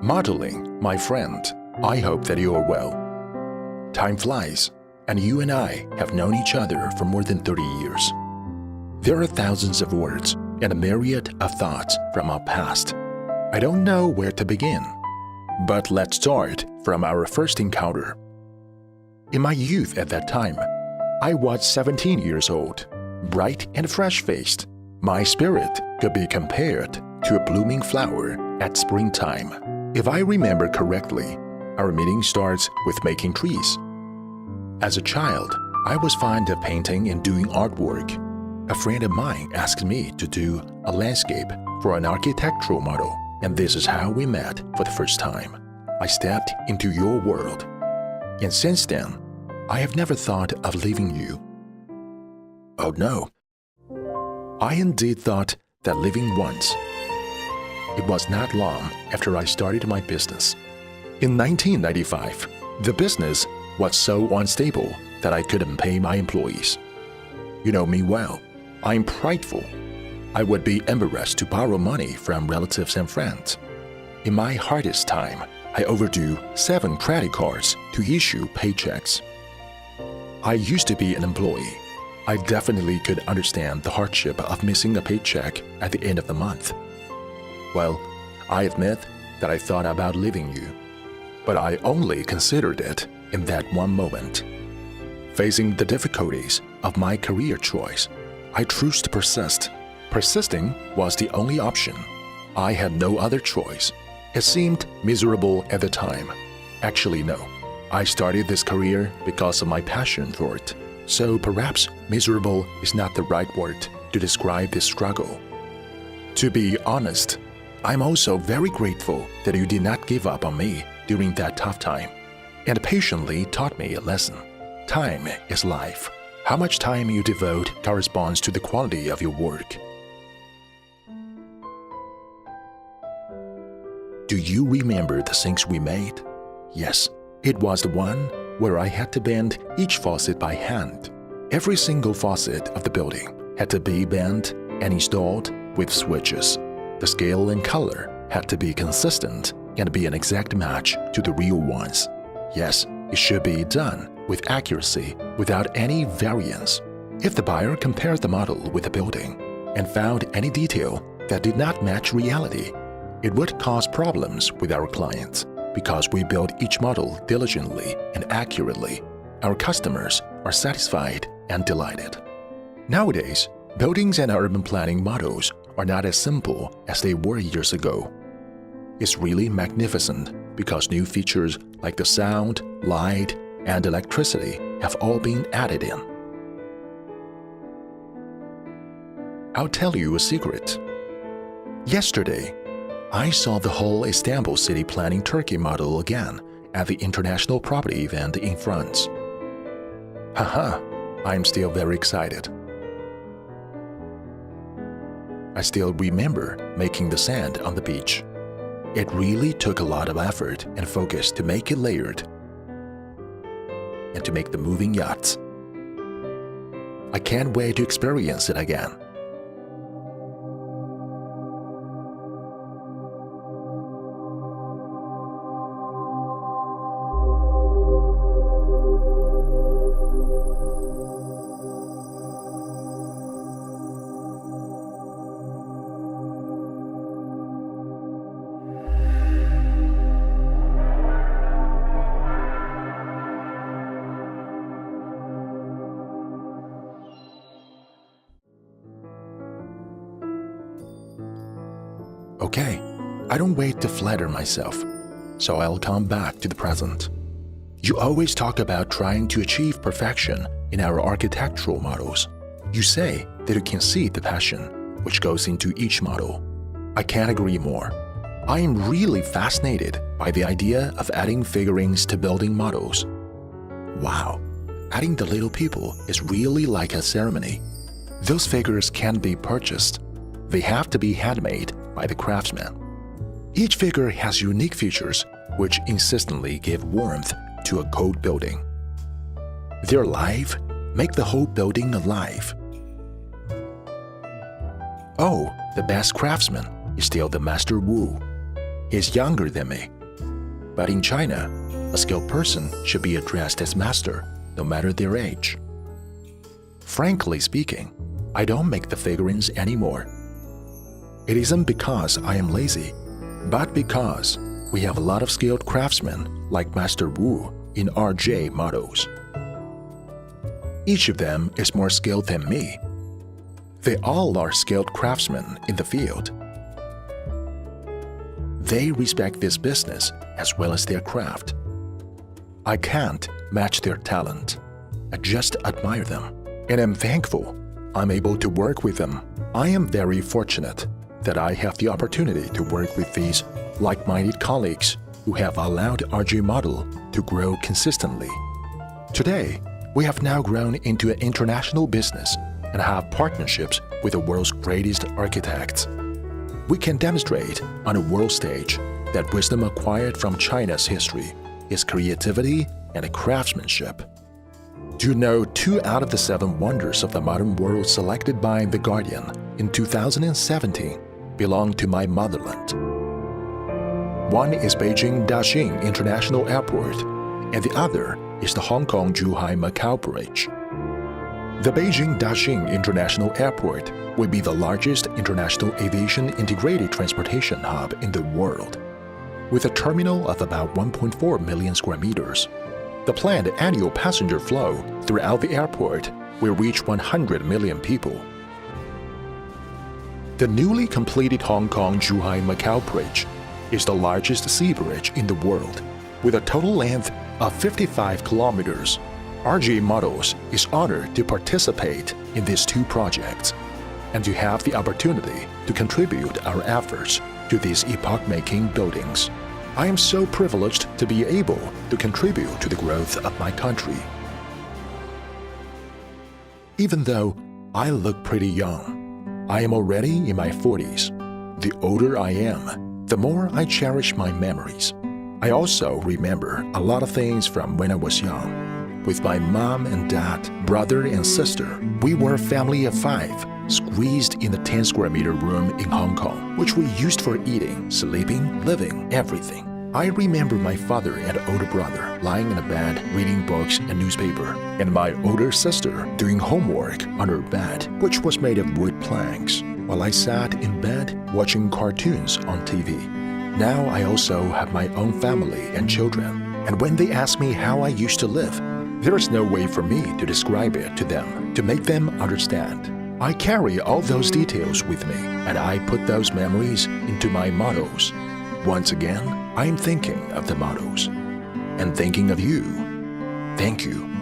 Modeling, my friend, I hope that you are well. Time flies, and you and I have known each other for more than 30 years. There are thousands of words and a myriad of thoughts from our past. I don't know where to begin, but let's start from our first encounter. In my youth at that time, I was 17 years old, bright and fresh-faced. My spirit could be compared to a blooming flower at springtime. If I remember correctly, our meeting starts with making trees. As a child, I was fond of painting and doing artwork. A friend of mine asked me to do a landscape for an architectural model, and this is how we met for the first time. I stepped into your world, and since then, I have never thought of leaving you. Oh no, I indeed thought that leaving once. It was not long after I started my business. In 1995, the business was so unstable that I couldn't pay my employees. You know me well. I'm prideful. I would be embarrassed to borrow money from relatives and friends. In my hardest time, I overdue 7 credit cards to issue paychecks. I used to be an employee. I definitely could understand the hardship of missing a paycheck at the end of the month. Well, I admit that I thought about leaving you, but I only considered it in that one moment. Facing the difficulties of my career choice, I chose to persist. Persisting was the only option. I had no other choice. It seemed miserable at the time. Actually, no. I started this career because of my passion for it. So perhaps miserable is not the right word to describe this struggle. To be honest, I'm also very grateful that you did not give up on me during that tough time and patiently taught me a lesson. Time is life. How much time you devote corresponds to the quality of your work. Do you remember the sinks we made? Yes, it was the one where I had to bend each faucet by hand. Every single faucet of the building had to be bent and installed with switches. The scale and color had to be consistent and be an exact match to the real ones. Yes, it should be done with accuracy without any variance. If the buyer compared the model with the building and found any detail that did not match reality, it would cause problems with our clients. Because we build each model diligently and accurately, our customers are satisfied and delighted. Nowadays, buildings and urban planning models are not as simple as they were years ago. It's really magnificent because new features like the sound, light, and electricity have all been added in. I'll tell you a secret. Yesterday, I saw the whole Istanbul city planning Turkey model again at the International Property event in France. Haha, I'm still very excited. I still remember making the sand on the beach. It really took a lot of effort and focus to make it layered and to make the moving yachts. I can't wait to experience it again. Okay, I don't wait to flatter myself, so I'll come back to the present. You always talk about trying to achieve perfection in our architectural models. You say that you can see the passion which goes into each model. I can't agree more. I am really fascinated by the idea of adding figurines to building models. Wow, adding the little people is really like a ceremony. Those figures can't be purchased. They have to be handmade by the craftsman. Each figure has unique features which insistently give warmth to a cold building. Their life make the whole building alive. Oh, the best craftsman is still the Master Wu. He's younger than me, But in China, a skilled person should be addressed as master, no matter their age. Frankly speaking, I don't make the figurines anymore. It isn't because I am lazy, but because we have a lot of skilled craftsmen like Master Wu in RJ models. Each of them is more skilled than me. They all are skilled craftsmen in the field. They respect this business as well as their craft. I can't match their talent. I just admire them, and am thankful I'm able to work with them. I am very fortunate that I have the opportunity to work with these like-minded colleagues who have allowed RJ Model to grow consistently. Today, we have now grown into an international business and have partnerships with the world's greatest architects. We can demonstrate on a world stage that wisdom acquired from China's history is creativity and craftsmanship. Do you know 2 out of the 7 wonders of the modern world selected by The Guardian in 2017 belong to my motherland? One is Beijing Daxing International Airport, and the other is the Hong Kong-Zhuhai-Macau Bridge. The Beijing Daxing International Airport will be the largest international aviation integrated transportation hub in the world. With a terminal of about 1.4 million square meters, the planned annual passenger flow throughout the airport will reach 100 million people. The newly completed Hong Kong-Zhuhai-Macau Bridge is the largest sea bridge in the world, with a total length of 55 kilometers. RJ Models is honored to participate in these 2 projects and to have the opportunity to contribute our efforts to these epoch-making buildings. I am so privileged to be able to contribute to the growth of my country. Even though I look pretty young, I am already in my 40s. The older I am, the more I cherish my memories. I also remember a lot of things from when I was young. With my mom and dad, brother and sister, we were a family of 5, squeezed in the 10 square meter room in Hong Kong, which we used for eating, sleeping, living, everything. I remember my father and older brother lying in a bed reading books and newspaper, and my older sister doing homework on her bed, which was made of wood planks, while I sat in bed watching cartoons on TV. Now I also have my own family and children, and when they ask me how I used to live, there is no way for me to describe it to them, to make them understand. I carry all those details with me, and I put those memories into my models. Once again, I am thinking of the models, and thinking of you. Thank you.